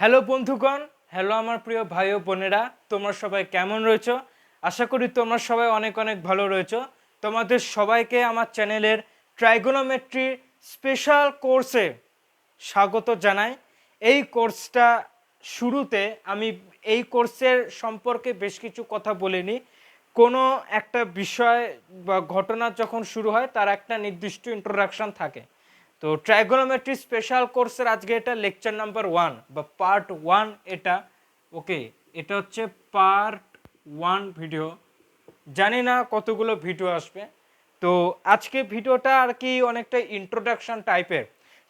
Hello বন্ধুগণ, hello আমার প্রিয় ভাই ও বোনেরা, তোমরা সবাই কেমন রয়েছো? আশা করি তোমরা সবাই অনেক অনেক ভালো রয়েছো। তোমাদের সবাইকে আমার চ্যানেলের ট্রাইগোনোমেট্রি স্পেশাল কোর্সে স্বাগত জানাই। এই কোর্সটা শুরুতে আমি এই কোর্সের সম্পর্কে বেশ কিছু কথা বলে নিই। কোনো একটা বিষয় বা ঘটনা যখন শুরু হয় তার একটা নির্দিষ্ট ইন্ট্রোডাকশন থাকে। তো ট্রাইগোনোমেট্রি স্পেশাল কোর্সের আজকে এটা লেকচার নাম্বার 1 বা পার্ট 1 এটা। ওকে, এটা হচ্ছে পার্ট 1 ভিডিও। জানি না কতগুলো ভিডিও আসবে। তো আজকে ভিডিওটা আর কি অনেকটা ইন্ট্রোডাকশন টাইপের।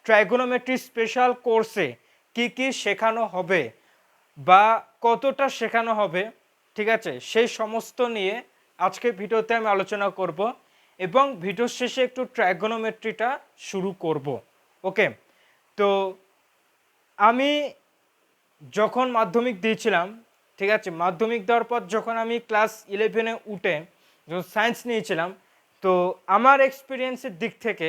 ট্রাইগোনোমেট্রি স্পেশাল কোর্সে কি কি শেখানো হবে বা কতটা শেখানো হবে, ঠিক আছে, সেই সমস্ত নিয়ে আজকে ভিডিওতে আমি আলোচনা করব এবং ভিডিওর শেষে একটু ট্রাইগোনোমেট্রিটা শুরু করব। ওকে, তো আমি যখন মাধ্যমিক দিয়েছিলাম, ঠিক আছে, মাধ্যমিক দেওয়ার পর যখন আমি ক্লাস 11-এ উঠে যখন সায়েন্স নিয়েছিলাম, তো আমার এক্সপিরিয়েন্সের দিক থেকে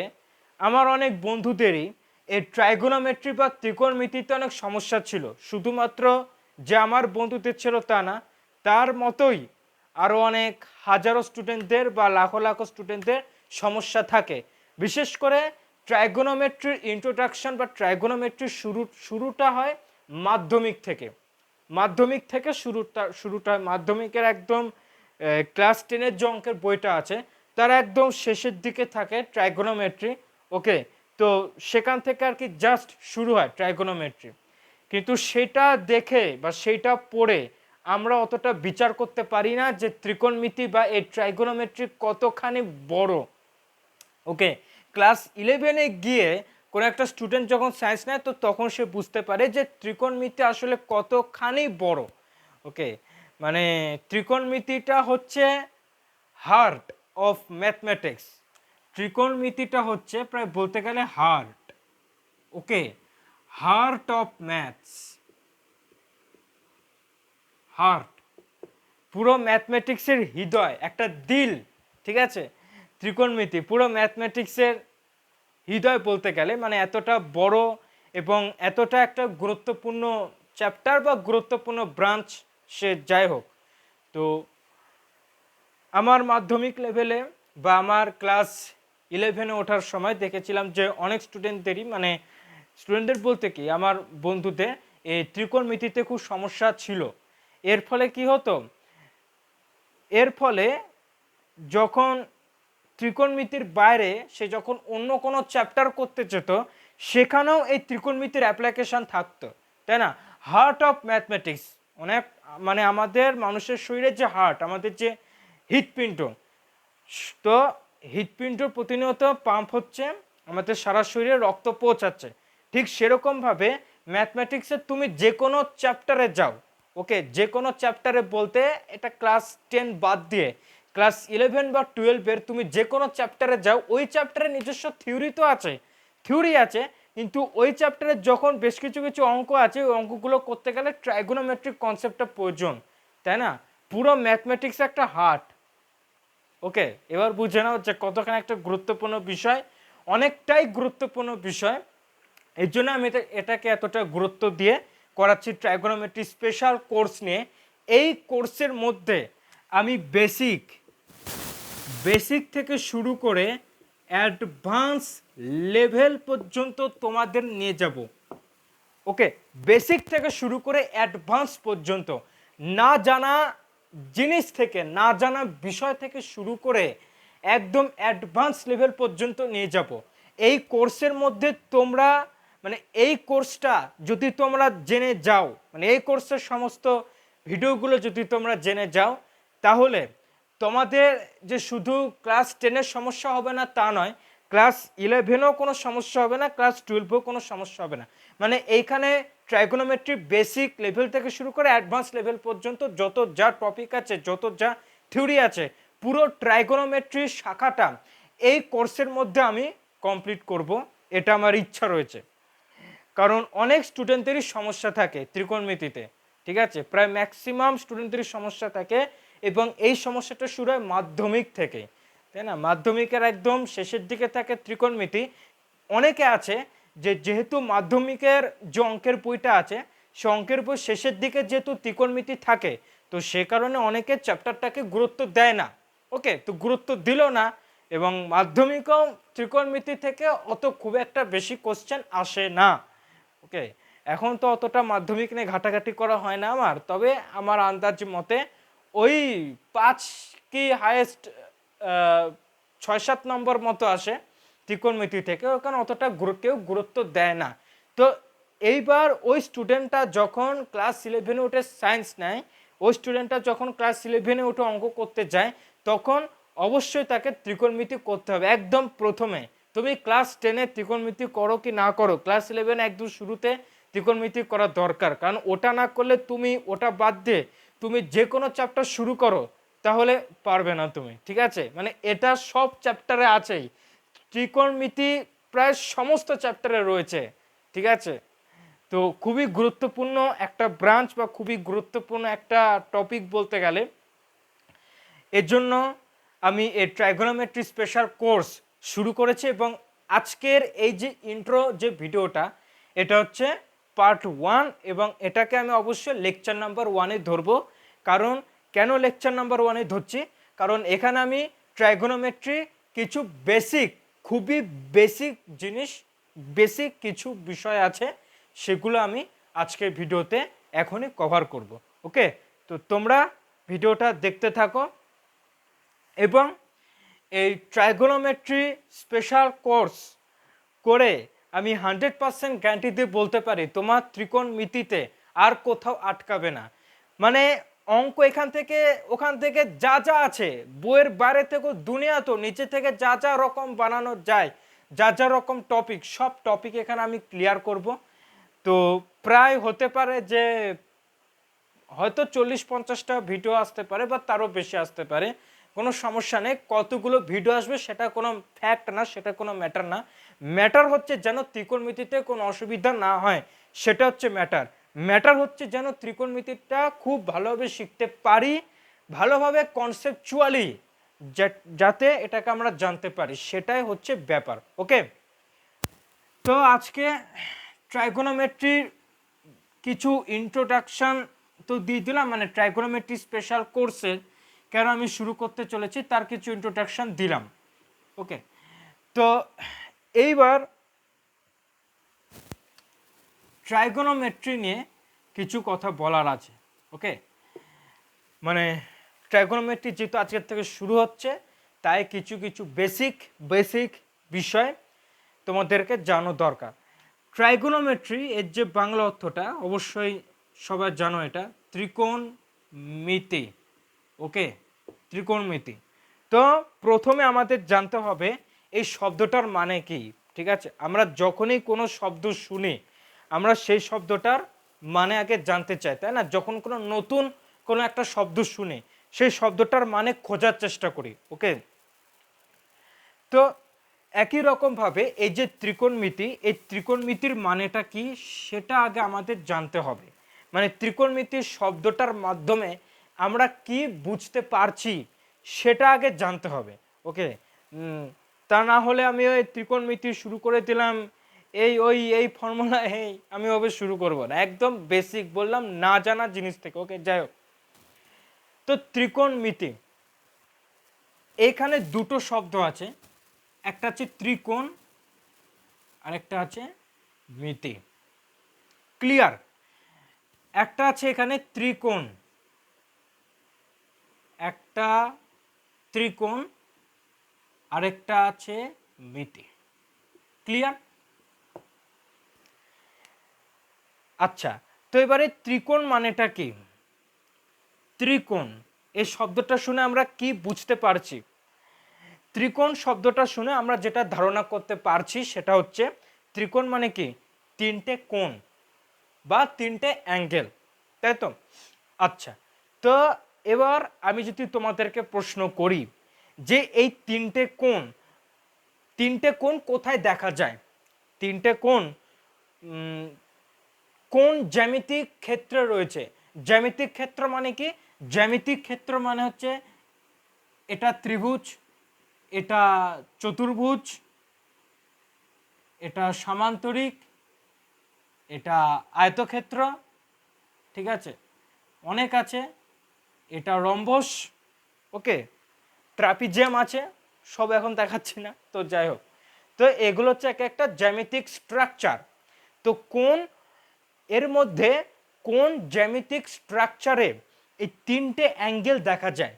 আমার অনেক বন্ধুদেরই এই ট্রাইগোনোমেট্রি বা ত্রিকোণমিতিতে অনেক সমস্যা ছিল। শুধুমাত্র যে আমার বন্ধুদের ছিল তা না, তার মতোই আরও অনেক হাজারো স্টুডেন্টদের বা লাখো লাখো স্টুডেন্টদের সমস্যা থাকে। বিশেষ করে ট্রাইগোনোমেট্রির ইন্ট্রোডাকশন বা ট্রাইগোনোমেট্রির শুরুটা হয় মাধ্যমিক থেকে। মাধ্যমিক থেকে শুরুটা মাধ্যমিকের একদম ক্লাস 10-এর যে অঙ্কের বইটা আছে তার একদম শেষের দিকে থাকে ট্রাইগোনোমেট্রি। ওকে, তো সেখান থেকে আর কি জাস্ট শুরু হয় ট্রাইগোনোমেট্রি। কিন্তু সেটা দেখে বা সেইটা পড়ে আমরা অতটা বিচার করতে পারি না যে ত্রিকোণমিতি বা এই ট্রাইগোনোমেট্রি কতখানি বড়। ওকে, ক্লাস 11-এ গিয়ে কোনো একটা স্টুডেন্ট যখন সায়েন্স নেয় তো তখন সে বুঝতে পারে যে ত্রিকোণমিতি আসলে কতখানি বড়। ওকে, মানে ত্রিকোণমিতিটা হচ্ছে হার্ট অফ ম্যাথমেটিক্স। ত্রিকোণমিতিটা হচ্ছে প্রায় বলতে গেলে heart. Okay, heart of maths, heart, পুরো ম্যাথমেটিক্সের হৃদয়, একটা দিল, ঠিক আছে। ত্রিকোণমিতি পুরো ম্যাথমেটিক্সের হৃদয় বলতে গেলে, মানে এতটা বড় এবং এতটা একটা গুরুত্বপূর্ণ চ্যাপ্টার বা গুরুত্বপূর্ণ ব্রাঞ্চ সে যাই হোক। তো আমার মাধ্যমিক লেভেলে বা আমার ক্লাস 11-এ ওঠার সময় দেখেছিলাম যে অনেক স্টুডেন্টদেরই, মানে স্টুডেন্টদের বলতে কি আমার বন্ধুদের এই ত্রিকোণমিতিতে খুব সমস্যা ছিল। এর ফলে কি হতো, এর ফলে যখন ত্রিকোণমিতির বাইরে সে যখন অন্য কোনো চ্যাপ্টার করতে যেত সেখানেও এই ত্রিকোণমিতির অ্যাপ্লিকেশন থাকতো, তাই না। হার্ট অফ ম্যাথমেটিক্স, অনেক, মানে আমাদের মানুষের শরীরের যে হার্ট, আমাদের যে হৃৎপিণ্ড, তো হৃৎপিণ্ড প্রতিনিয়ত পাম্প হচ্ছে, আমাদের সারা শরীরে রক্ত পৌঁছাচ্ছে। ঠিক সেরকমভাবে ম্যাথমেটিক্সের তুমি যে কোনো চ্যাপ্টারে যাও, ওকে, যে কোনো চ্যাপ্টারে বলতে এটা ক্লাস 10 বাদ দিয়ে ক্লাস 11 বা 12-এর তুমি যে কোনো চ্যাপ্টারে যাও, ওই চ্যাপ্টারে নিজস্ব থিওরি তো আছে, থিওরি আছে, কিন্তু ওই চ্যাপ্টারে যখন বেশ কিছু কিছু অঙ্ক আছে ওই অঙ্কগুলো করতে গেলে ট্রাইগোনোমেট্রিক কনসেপ্টটা প্রয়োজন, তাই না। পুরো ম্যাথমেটিক্স একটা হার্ট। ওকে, এবার বুঝে নাও যে কতখানি একটা গুরুত্বপূর্ণ বিষয়, অনেকটাই গুরুত্বপূর্ণ বিষয়। এর জন্য আমি এটাকে এতটা গুরুত্ব দিয়ে করাচ্ছি ট্রাইগোনোমেট্রি স্পেশাল কোর্স নিয়ে। এই কোর্সের মধ্যে আমি বেসিক থেকে শুরু করে অ্যাডভান্স লেভেল পর্যন্ত তোমাদের নিয়ে যাব। ওকে, বেসিক থেকে শুরু করে অ্যাডভান্স পর্যন্ত, না জানা জিনিস থেকে, না জানা বিষয় থেকে শুরু করে একদম অ্যাডভান্স লেভেল পর্যন্ত নিয়ে যাব এই কোর্সের মধ্যে। তোমরা, মানে এই কোর্সটা যদি তোমরা জেনে যাও, মানে এই কোর্সের সমস্ত ভিডিওগুলো যদি তোমরা জেনে যাও, তাহলে তোমাদের যে শুধু ক্লাস 10-এর সমস্যা হবে না তা নয়, ক্লাস 11-এও কোনো সমস্যা হবে না, ক্লাস 12-এও কোনো সমস্যা হবে না। মানে এইখানে ট্রাইগোনোমেট্রি বেসিক লেভেল থেকে শুরু করে অ্যাডভান্স লেভেল পর্যন্ত যত যা টপিক আছে, যত যা থিওরি আছে, পুরো ট্রাইগোনোমেট্রি শাখাটা এই কোর্সের মধ্যে আমি কমপ্লিট করব, এটা আমার ইচ্ছা রয়েছে। কারণ অনেক স্টুডেন্টদেরই সমস্যা থাকে ত্রিকোণমিতিতে, ঠিক আছে, প্রায় ম্যাক্সিমাম স্টুডেন্টদেরই সমস্যা থাকে এবং এই সমস্যাটা শুরু হয় মাধ্যমিক থেকে, তাই না। মাধ্যমিকের একদম শেষের দিকে থাকে ত্রিকোণমিতি। অনেকে আছে যে যেহেতু মাধ্যমিকের যে অঙ্কের বইটা আছে সে অঙ্কের বই শেষের দিকে যেহেতু ত্রিকোণমিতি থাকে, তো সে কারণে অনেকে চ্যাপ্টারটাকে গুরুত্ব দেয় না। ওকে, তো গুরুত্ব দিল না, এবং মাধ্যমিকও ত্রিকোণমিতি থেকে অত খুব একটা বেশি কোশ্চেন আসে না। ওকে, এখন তো অতটা মাধ্যমিক নিয়ে ঘাটাঘাটি করা হয় না আমার, তবে আমার আন্দাজ মতে ওই 5 কি হায়েস্ট 6-7 নম্বর মতো আসে ত্রিকোণমিতি থেকে, ওখানে অতটা কেউ গুরুত্ব দেয় না। তো এইবার ওই স্টুডেন্টটা যখন ক্লাস 11-এ উঠে সায়েন্স নেয়, ওই স্টুডেন্টটা যখন ক্লাস 11-এ উঠে অঙ্ক করতে যায়, তখন অবশ্যই তাকে ত্রিকোণমিতি করতে হবে একদম প্রথমে। তুমি ক্লাস 10-এ ত্রিকোণমিতি করো কি না করো, ক্লাস 11 একদম শুরুতে ত্রিকোণমিতি করা দরকার, কারণ ওটা না করলে তুমি ওটা বাদ দিয়ে তুমি যে কোনো চ্যাপ্টার শুরু করো তাহলে পারবে না তুমি, ঠিক আছে? মানে এটা সব চ্যাপ্টারে আছেই, ত্রিকোণমিতি প্রায় সমস্ত চ্যাপ্টারে রয়েছে, ঠিক আছে? তো খুবই গুরুত্বপূর্ণ একটা ব্রাঞ্চ বা খুবই গুরুত্বপূর্ণ একটা টপিক বলতে গেলে। এর জন্য আমি এই ট্রাইগোনোমেট্রি স্পেশাল কোর্স শুরু করেছি, এবং আজকের এই যে ইন্ট্রো যে ভিডিওটা, এটা হচ্ছে পার্ট 1, এবং এটাকে আমি অবশ্যই লেকচার নাম্বার 1-এ ধরবো। কারণ কেন লেকচার নাম্বার 1-এ ধরছি, কারণ এখানে আমি ট্রাইগোনোমেট্রি কিছু বেসিক, খুবই বেসিক জিনিস, বেসিক কিছু বিষয় আছে, সেগুলো আমি আজকের ভিডিওতে এখনই কভার করব। ওকে, তো তোমরা ভিডিওটা দেখতে থাকো, এবং এই ট্রাইগোনোমেট্রি স্পেশাল কোর্স করে আমি 100% গ্যারান্টি দিয়ে বলতে পারি তোমার ত্রিকোণমিতিতে আর কোথাও আটকাবে না। মানে অঙ্ক এখান থেকে ওখান থেকে যা যা আছে বইয়ের বাইরে থেকে দুনিয়া তো নিচে থেকে যা যা রকম বানানো যায়, যা যা রকম টপিক, সব টপিক এখানে আমি ক্লিয়ার করব। তো প্রায় হতে পারে যে হয়তো 40-50টা ভিডিও আসতে পারে, বা তারও বেশি আসতে পারে, কোনো সমস্যা নেই। কতগুলো ভিডিও আসবে সেটা কোনো ফ্যাক্ট না, সেটা কোনো ম্যাটার না। ম্যাটার হচ্ছে যেন ত্রিকোণমিতিতে কোনো অসুবিধা না হয়, সেটা হচ্ছে ম্যাটার। ম্যাটার হচ্ছে যেন ত্রিকোণমিতিটা খুব ভালোভাবে শিখতে পারি, ভালোভাবে কনসেপচুয়ালি, যাতে এটাকে আমরা জানতে পারি, সেটাই হচ্ছে ব্যাপার। ওকে, তো আজকে ট্রাইগোনোমেট্রির কিছু ইন্ট্রোডাকশান তো দিয়ে দিলাম, মানে ট্রাইগোনোমেট্রি স্পেশাল কোর্সের কেন আমি শুরু করতে চলেছি তার কিছু ইন্ট্রোডাকশান দিলাম। ওকে, তো এইবার ট্রাইগোনোমেট্রি নিয়ে কিছু কথা বলার আছে। ওকে, মানে ট্রাইগোনোমেট্রি যেহেতু আজকের থেকে শুরু হচ্ছে, তাই কিছু কিছু বেসিক বিষয় তোমাদেরকে জানো দরকার। ট্রাইগোনোমেট্রি এর যে বাংলা অর্থটা অবশ্যই সবাই জানো, এটা ত্রিকোণমিতি। ওকে, ত্রিকোণমিতি। তো প্রথমে আমাদের জানতে হবে এই শব্দটার মানে কি, ঠিক আছে? আমরা যখনই কোনো শব্দ শুনি, আমরা সেই শব্দটার মানে আগে জানতে চাই, তাই না? যখন কোনো নতুন কোনো একটা শব্দ শুনি, সেই শব্দটার মানে খোঁজার চেষ্টা করি। ওকে, তো একই রকমভাবে এই যে ত্রিকোণমিতি, এই ত্রিকোণমিতির মানেটা কি সেটা আগে আমাদের জানতে হবে। মানে ত্রিকোণমিতির শব্দটার মাধ্যমে আমরা কি বুঝতে পারছি সেটা আগে জানতে হবে। ওকে, তা না হলে আমি ওই ত্রিকোণমিতি শুরু করে দিলাম, এই ফর্মুলা, আমি ওভাবে শুরু করব না, একদম বেসিক বললাম, না জানা জিনিস থেকে। ওকে, যাই হোক, তো ত্রিকোণমিতি এখানে দুটো শব্দ আছে, একটা আছে ত্রিকোণ আর একটা আছে মিতি। ক্লিয়ার? একটা আছে এখানে ত্রিকোণ, একটা ত্রিকোণ, আরেকটা আছে মিতি। ক্লিয়ার? আচ্ছা, তো এবারে ত্রিকোণ মানেটা কি? ত্রিকোণ এই শব্দটা শুনে আমরা কি বুঝতে পারছি? ত্রিকোণ শব্দটা শুনে আমরা যেটা ধারণা করতে পারছি সেটা হচ্ছে ত্রিকোণ মানে কি তিনটে কোণ বা তিনটে অ্যাঙ্গেল, তাই তো? আচ্ছা, তো এবার আমি যদি তোমাদেরকে প্রশ্ন করি যে এই তিনটে কোণ কোথায় দেখা যায়, তিনটে কোণ কোন জ্যামিতিক ক্ষেত্রে রয়েছে? জ্যামিতিক ক্ষেত্র মানে কি? জ্যামিতিক ক্ষেত্র মানে হচ্ছে এটা ত্রিভুজ, এটা চতুর্ভুজ, এটা সামান্তরিক, এটা আয়তক্ষেত্র, ঠিক আছে, অনেক আছে, এটা রম্বস, ওকে, ট্রাপিজিয়াম আছে, সব এখন দেখাচ্ছি না, তো যাই হোক। তো এগুলো হচ্ছে এক একটা জ্যামিতিক স্ট্রাকচার। তো কোন এর মধ্যে কোন জ্যামিতিক স্ট্রাকচারে এই তিনটে অ্যাঙ্গেল দেখা যায়?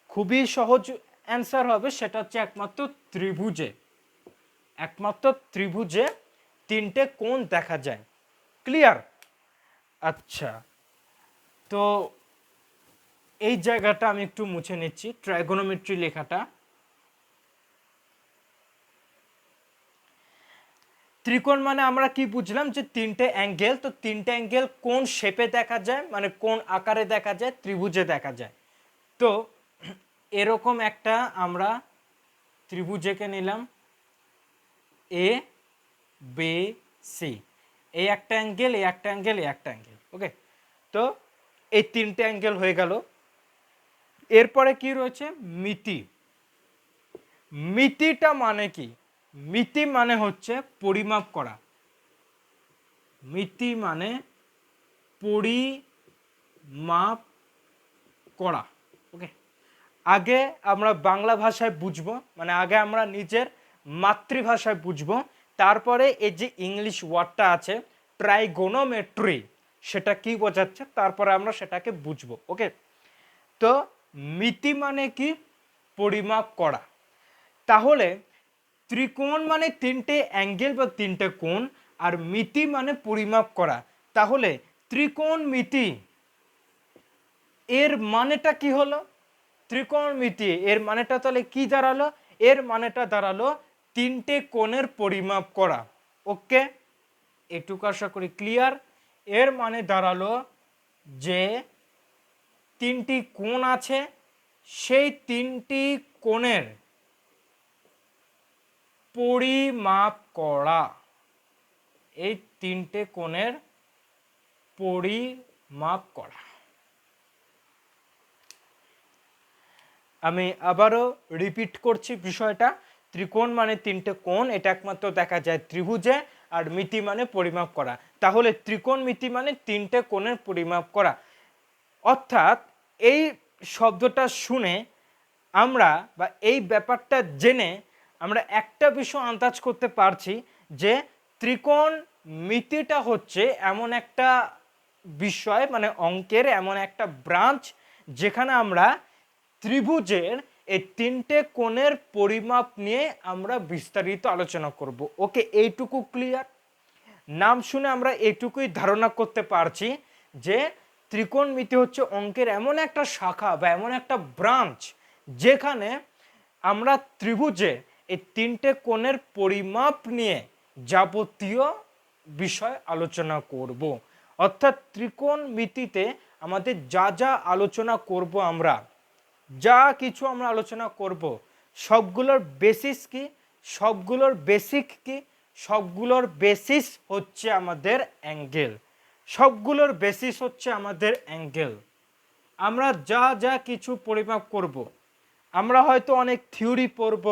খুবই সহজ অ্যান্সার হবে, সেটা হচ্ছে একমাত্র ত্রিভুজে। একমাত্র ত্রিভুজে তিনটে কোণ দেখা যায়। ক্লিয়ার? আচ্ছা, তো এই জায়গাটা আমি একটু মুছে নিচ্ছি, ট্রাইগোনোমেট্রি লেখাটা। ত্রিকোণ মানে আমরা কি বুঝলাম, যে তিনটে অ্যাঙ্গেল। তো তিনটে অ্যাঙ্গেল কোন শেপে দেখা যায়, মানে কোন আকারে দেখা যায়? ত্রিভুজে দেখা যায়। তো এরকম একটা আমরা ত্রিভুজেকে নিলাম, এ বি সি, এই একটা অ্যাঙ্গেল, এই একটা অ্যাঙ্গেল, এই একটা অ্যাঙ্গেল, ওকে। তো এই তিনটে অ্যাঙ্গেল হয়ে গেল। এরপরে কি রয়েছে? মিতি। মিতিটা মানে কি? মিতি মানে হচ্ছে পরিমাপ করা। মিতি মানে পরিমাপ করা, ওকে। আগে আমরা বাংলা ভাষায় বুঝবো, মানে আগে আমরা নিজের মাতৃভাষায় বুঝবো, তারপরে এই যে ইংলিশ ওয়ার্ডটা আছে ট্রাইগোনোমেট্রি, সেটা কি বোঝাচ্ছে, তারপরে আমরা সেটাকে বুঝবো, ওকে। তো মিতি মানে কি? পরিমাপ করা। তাহলে ত্রিকোণ মানে তিনটে অ্যাঙ্গেল বা তিনটে কোণ, আর মিতি মানে পরিমাপ করা। তাহলে ত্রিকোণমিতি এর মানেটা কি হলো? ত্রিকোণমিতি এর মানেটা তাহলে কি দাঁড়ালো? এর মানেটা দাঁড়ালো তিনটে কোণের পরিমাপ করা, ওকে। এটুকু আশা করি ক্লিয়ার। এর মানে দাঁড়ালো যে তিনটি কোণ আছে, সেই তিনটি কোণের পরিমাপ করা। এই তিনটে কোণের পরিমাপ করা। আমি আবারও রিপিট করছি বিষয়টা। ত্রিকোণ মানে তিনটে কোণ, এটা একমাত্র দেখা যায় ত্রিভুজে। আর মিতি মানে পরিমাপ করা। তাহলে ত্রিকোণমিতি মানে তিনটে কোণের পরিমাপ করা। অর্থাৎ এই শব্দটা শুনে আমরা, বা এই ব্যাপারটা জেনে আমরা একটা বিষয় আন্দাজ করতে পারছি যে ত্রিকোণমিতিটা হচ্ছে এমন একটা বিষয়, মানে অঙ্কের এমন একটা ব্রাঞ্চ, যেখানে আমরা ত্রিভুজের এই তিনটে কোণের পরিমাপ নিয়ে আমরা বিস্তারিত আলোচনা করব, ওকে। এইটুকু ক্লিয়ার? নাম শুনে আমরা এইটুকুই ধারণা করতে পারছি যে ত্রিকোণমিতি হচ্ছে অঙ্কের এমন একটা শাখা বা এমন একটা ব্রাঞ্চ, যেখানে আমরা ত্রিভুজে এই তিনটে কোণের পরিমাপ নিয়ে যাবতীয় বিষয় আলোচনা করব। অর্থাৎ ত্রিকোণমিতিতে আমাদের যা যা আলোচনা করব, আমরা যা কিছু আমরা আলোচনা করব, সবগুলোর বেসিস কি? সবগুলোর বেসিক কি? সবগুলোর বেসিস হচ্ছে আমাদের অ্যাঙ্গেল। সবগুলোর বেসিস হচ্ছে আমাদের অ্যাঙ্গেল। আমরা যা যা কিছু পরিমাপ করব, আমরা হয়তো অনেক থিওরি পড়ব,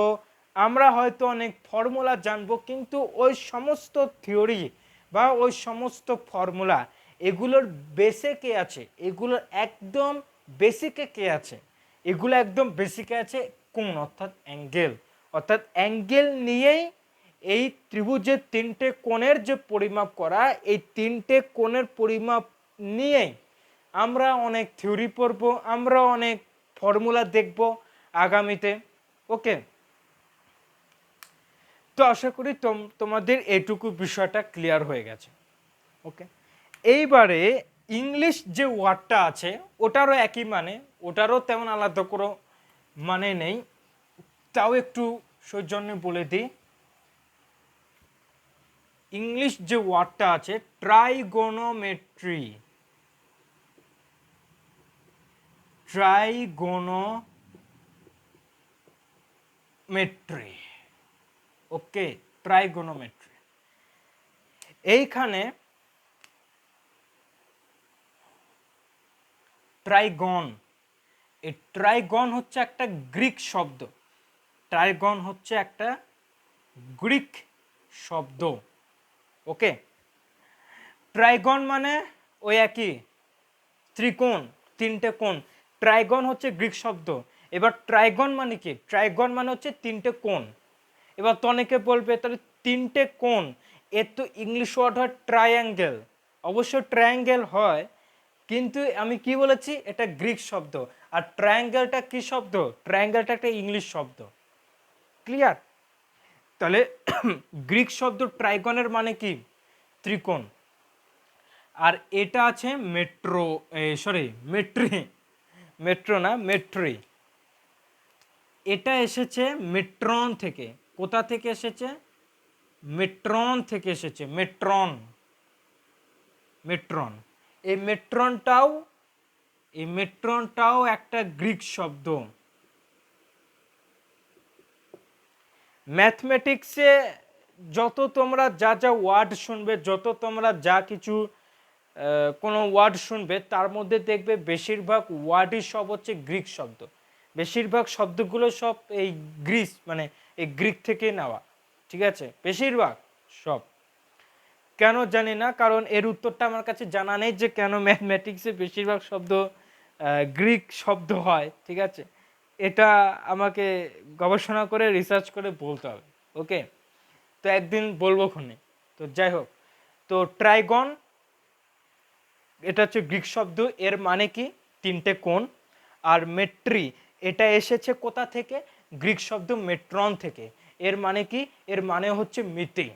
আমরা হয়তো অনেক ফর্মুলা জানব, কিন্তু ওই সমস্ত থিওরি বা ওই সমস্ত ফর্মুলা, এগুলোর বেসে কে আছে? এগুলোর একদম বেসিকে কে আছে? এগুলো একদম বেসিকে আছে কোণ, অর্থাৎ অ্যাঙ্গেল। অর্থাৎ অ্যাঙ্গেল নিয়েই এই ত্রিভুজের তিনটে কোণের যে পরিমাপ করা, এই তিনটে কোণের পরিমাপ নিয়েই আমরা অনেক থিওরি পড়ব, আমরা অনেক ফর্মুলা দেখব আগামীতে, ওকে। তো আশা করি তোমাদের এইটুকু বিষয়টা ক্লিয়ার হয়ে গেছে, ওকে। এইবারে ইংলিশ যে ওয়ার্ডটা আছে, ওটারও একই মানে, ওটারও তেমন আলাদা কোনো মানে নেই, তাও একটু সৌজন্য বলে দিই। ইংলিশ যে ওয়ার্ডটা আছে ট্রাইগোনোমেট্রি, ট্রাইগোনোমেট্রি, ওকে, ট্রাইগোনোমেট্রি। এইখানে ট্রাইগন, এই ট্রাইগন হচ্ছে একটা গ্রিক শব্দ। ট্রাইগন হচ্ছে একটা গ্রিক শব্দ, ওকে। ট্রাইগন মানে ওই একই ত্রিকোণ, তিনটে কোণ। ট্রাইগন হচ্ছে গ্রিক শব্দ। এবার ট্রাইগন মানে কি? ট্রাইগন মানে হচ্ছে তিনটে কোণ। এবার তো অনেকে বলবে তাহলে তিনটে কোণ, এর তো ইংলিশ ওয়ার্ড হয় ট্রায়াঙ্গেল। অবশ্য ট্রায়াঙ্গেল হয়, কিন্তু আমি কি বলেছি, এটা গ্রিক শব্দ। আর ট্রায়াঙ্গেলটা কি শব্দ? ট্রায়াঙ্গেলটা একটা ইংলিশ শব্দ। ক্লিয়ার? তাহলে গ্রিক শব্দ ট্রাইগনের মানে কি? ত্রিকোণ। আর এটা আছে মেট্রো, সরি মেট্রি, মেট্রো না মেট্রি। এটা এসেছে মেট্রন থেকে। কোথা থেকে এসেছে? মেট্রন থেকে এসেছে। Matron, matron. এই মেট্রনটাও, এই মেট্রনটাও একটা গ্রিক শব্দ। ম্যাথমেটিক্সে যত তোমরা যা যা ওয়ার্ড শুনবে, যত তোমরা যা কিছু কোনো ওয়ার্ড শুনবে, তার মধ্যে দেখবে বেশিরভাগ ওয়ার্ডই সব হচ্ছে গ্রিক শব্দ। বেশিরভাগ শব্দগুলো সব এই গ্রিস মানে এই গ্রিক থেকে নেওয়া। ঠিক আছে? বেশিরভাগ সব। কেন জানি না, কারণ এর উত্তরটা আমার কাছে জানা নেই যে কেন ম্যাথমেটিক্সে বেশিরভাগ শব্দ গ্রিক শব্দ হয়। ঠিক আছে? এটা আমাকে গবেষণা করে রিসার্চ করে বলতে হবে। ওকে, তো একদিন বলবো ক্ষণে। তো যাই হোক, তো ট্রাইগন এটা হচ্ছে গ্রিক শব্দ, এর মানে কি? তিনটে কোণ। আর মেট্রি এটা এসেছে কোথা থেকে? গ্রিক শব্দ মেট্রন থেকে। এর মানে কি? এর মানে হচ্ছে মিতি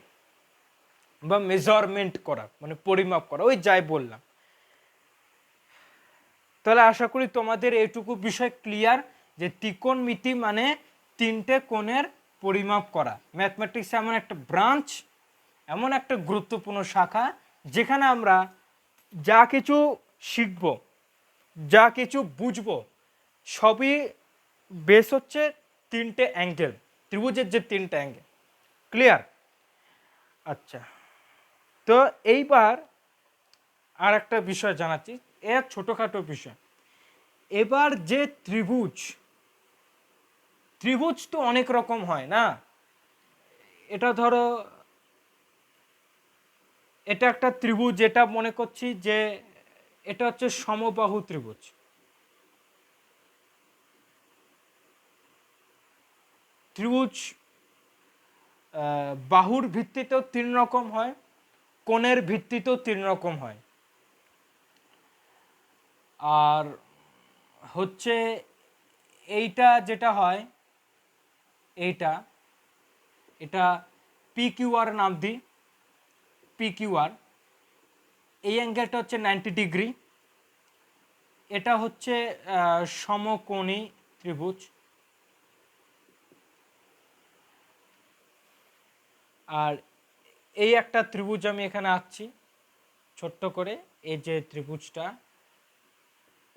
বা মেজারমেন্ট করা, মানে পরিমাপ করা, ওই যাই বললাম। তাহলে আশা করি তোমাদের এইটুকু বিষয় ক্লিয়ার যে ত্রিকোণমিতি মানে তিনটে কোণের পরিমাপ করা। ম্যাথমেটিক্স এমন একটা ব্রাঞ্চ, এমন একটা গুরুত্বপূর্ণ শাখা, যেখানে আমরা যা কিছু শিখব, যা কিছু বুঝবো, সবই বেস হচ্ছে তিনটে অ্যাঙ্গেল, ত্রিভুজের যে তিনটে অ্যাঙ্গেল। ক্লিয়ার? আচ্ছা, তো এইবার আর একটা বিষয় জানাচ্ছি, এর ছোটোখাটো বিষয়। এবার যে ত্রিভুজ, ত্রিভুজ তো অনেক রকম হয় না? এটা ধরো, এটা একটা ত্রিভুজ, যেটা মনে করছি যে এটা হচ্ছে সমবাহু ত্রিভুজ। ত্রিভুজ বাহুর ভিত্তিতেও তিন রকম হয়, কোণের ভিত্তিতেও তিন রকম হয়। আর হচ্ছে এইটা যেটা হয়, এইটা, এটা PQR নাম দিই, PQR। এই অ্যাঙ্গেলটা হচ্ছে 90 ডিগ্রি। এটা হচ্ছে সমকোণী ত্রিভুজ। আর এই একটা ত্রিভুজ আমি এখানে আঁকছি ছোট্ট করে, এই যে ত্রিভুজটা,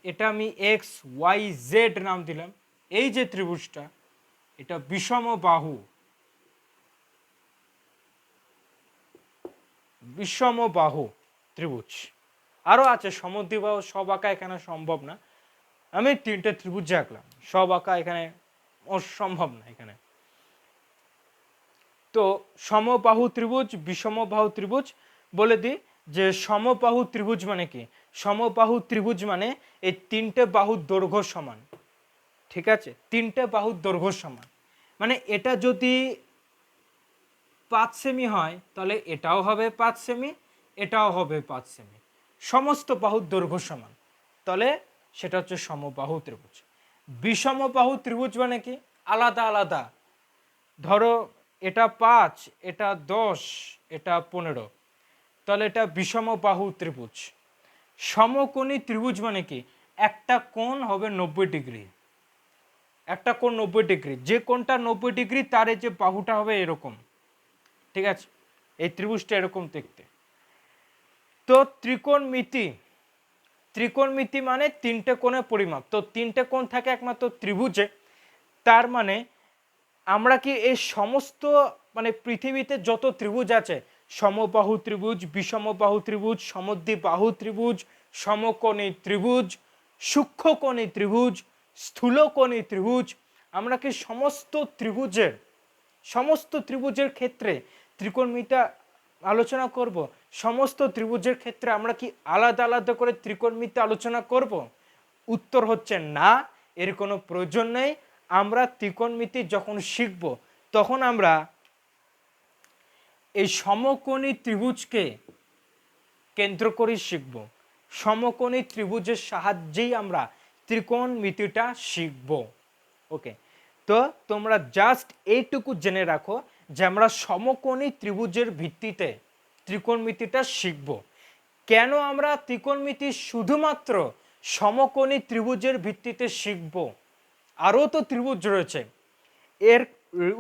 এটা আমি XYZ নাম দিলাম। এই যে ত্রিভুজটা, এটা বিষমবাহু, বিষমবাহু ত্রিভুজ। আরও আছে সমদ্বিবাহু, সব আঁকা এখানে সম্ভব না। আমি তিনটে ত্রিভুজ আঁকলাম, সব আঁকা এখানে অসম্ভব না এখানে। তো সমবাহু ত্রিভুজ, বিষমবাহু ত্রিভুজ। বলে দিই যে সমবাহু ত্রিভুজ মানে কি? সমবাহু ত্রিভুজ মানে এই তিনটে বাহুর দৈর্ঘ্য সমান। ঠিক আছে? তিনটে বাহুর দৈর্ঘ্য সমান, মানে এটা যদি 5 সেমি হয়, তাহলে এটাও হবে 5 সেমি, এটাও হবে 5 সেমি। সমস্ত বাহুর দৈর্ঘ্য সমান, তাহলে সেটা হচ্ছে সমবাহু ত্রিভুজ। বিষমবাহু ত্রিভুজ মানে কি? আলাদা আলাদা, ধরো এটা 5, এটা 10, এটা 15, তাহলে এটা বিষমবাহু ত্রিভুজ। সমকোণী ত্রিভুজ মানে কি? একটা কোণ হবে 90 ডিগ্রি, একটা কোণ 90 ডিগ্রি, যে কোণটা 90 ডিগ্রি তার এই যে বাহুটা হবে এরকম। ঠিক আছে? এই ত্রিভুজটা এরকম দেখতে। তো ত্রিকোণমিতি, ত্রিকোণমিতি মানে তিনটে কোণের পরিমাপ। তো তিনটে কোণ থাকে একমাত্র ত্রিভুজে। তার মানে আমরা কি এই সমস্ত, মানে পৃথিবীতে যত ত্রিভুজ আছে, সমবাহু ত্রিভুজ, বিষমবাহু ত্রিভুজ, সমদ্বিবাহু ত্রিভুজ, সমকোণী ত্রিভুজ, সূক্ষ্মকোণী ত্রিভুজ, স্থূলকোণী ত্রিভুজ, আমরা কি সমস্ত ত্রিভুজের, সমস্ত ত্রিভুজের ক্ষেত্রে ত্রিকোণমিতি আলোচনা করব? সমস্ত ত্রিভুজের ক্ষেত্রে আমরা কি আলাদা আলাদা করে ত্রিকোণমিতি আলোচনা করব? উত্তর হচ্ছে না, এর কোনো প্রয়োজন নেই। আমরা ত্রিকোণমিতি যখন শিখব তখন আমরা এই সমকোণী ত্রিভুজকে কেন্দ্র করে শিখব। সমকোণী ত্রিভুজের সাহায্যেই আমরা ত্রিকোণমিতিটা শিখব। ওকে, তো তোমরা জাস্ট এইটুকু জেনে রাখো যে আমরা সমকোণী ত্রিভুজের ভিত্তিতে ত্রিকোণমিতিটা শিখব। কেন আমরা ত্রিকোণমিতি শুধুমাত্র সমকোণী ত্রিভুজের ভিত্তিতে শিখব? আরও তো ত্রিভুজ রয়েছে। এর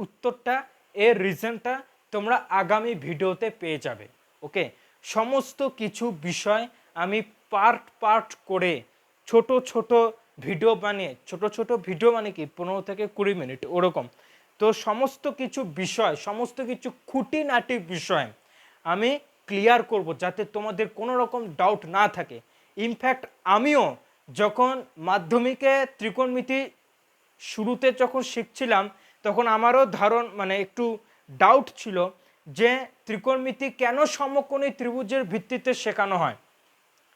উত্তরটা, এর রিজনটা তোমরা আগামী ভিডিওতে পেয়ে যাবে। ওকে, সমস্ত কিছু বিষয় আমি পার্ট পার্ট করে ছোট ছোট ভিডিও বানিয়ে, ছোট ভিডিও মানে কি 15 থেকে 20 মিনিট ওরকম, তো সমস্ত কিছু বিষয়, সমস্ত কিছু খুঁটিনাটি বিষয় আমি ক্লিয়ার করব যাতে তোমাদের কোনো রকম ডাউট না থাকে। ইনফ্যাক্ট আমিও যখন মাধ্যমিকে ত্রিকোণমিতি শুরুতে যখন শিখছিলাম তখন আমারও মানে একটু ডাউট ছিল যে ত্রিকোণমিতি কেন সমকোণী ত্রিভুজের ভিত্তিতে শেখানো হয়,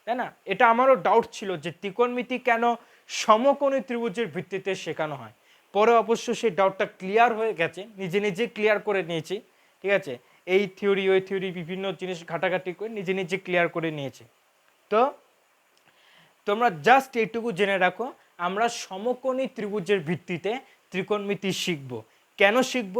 তাই না? এটা আমারও ডাউট ছিল যে ত্রিকোণমিতি কেন সমকোণী ত্রিভুজের ভিত্তিতে শেখানো হয়। পরে অবশ্য সেই ডাউটটা ক্লিয়ার হয়ে গেছে, নিজে নিজে ক্লিয়ার করে নিয়েছি। ঠিক আছে, এই থিওরি ওই থিওরি বিভিন্ন জিনিস ঘাটাঘাটি করে নিজে নিজে ক্লিয়ার করে নিয়েছি। তো তোমরা জাস্ট এইটুকু জেনে রাখো, আমরা সমকোণী ত্রিভুজের ভিত্তিতে ত্রিকোণমিতি শিখব। কেন শিখব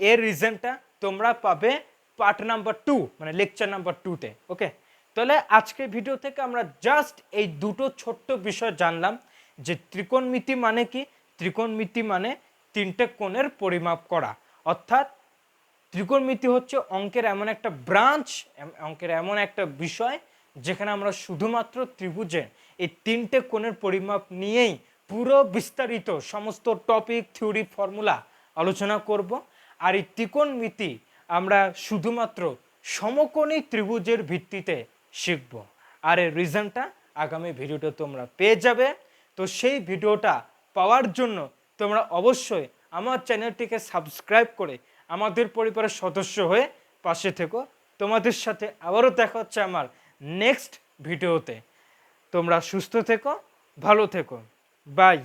এর রিজনটা তোমরা পাবে পার্ট নাম্বার 2 মানে লেকচার নাম্বার 2-তে। ওকে, তাহলে আজকের ভিডিও থেকে আমরা জাস্ট এই দুটো ছোট্ট বিষয় জানলাম যে ত্রিকোণমিতি মানে কি। ত্রিকোণমিতি মানে তিনটে কোণের পরিমাপ করা, অর্থাৎ ত্রিকোণমিতি হচ্ছে অঙ্কের এমন একটা ব্রাঞ্চ, অঙ্কের এমন একটা বিষয় যেখানে আমরা শুধুমাত্র ত্রিভুজের এই তিনটে কোণের পরিমাপ নিয়েই পুরো বিস্তারিত সমস্ত টপিক, থিওরি, ফর্মুলা আলোচনা করব। আর এই ত্রিকোণমিতি আমরা শুধুমাত্র সমকোণী ত্রিভুজের ভিত্তিতে শিখব। আর এর রিজনটা আগামী ভিডিওতে তোমরা পেয়ে যাবে। তো সেই ভিডিওটা পাওয়ার জন্য তোমরা অবশ্যই আমার চ্যানেলটিকে সাবস্ক্রাইব করে আমাদের পরিবারের সদস্য হয়ে পাশে থেকো। তোমাদের সাথে আবারও দেখা হচ্ছে আমার নেক্সট ভিডিওতে। তোমরা সুস্থ থেকো, ভালো থেকো, বাই।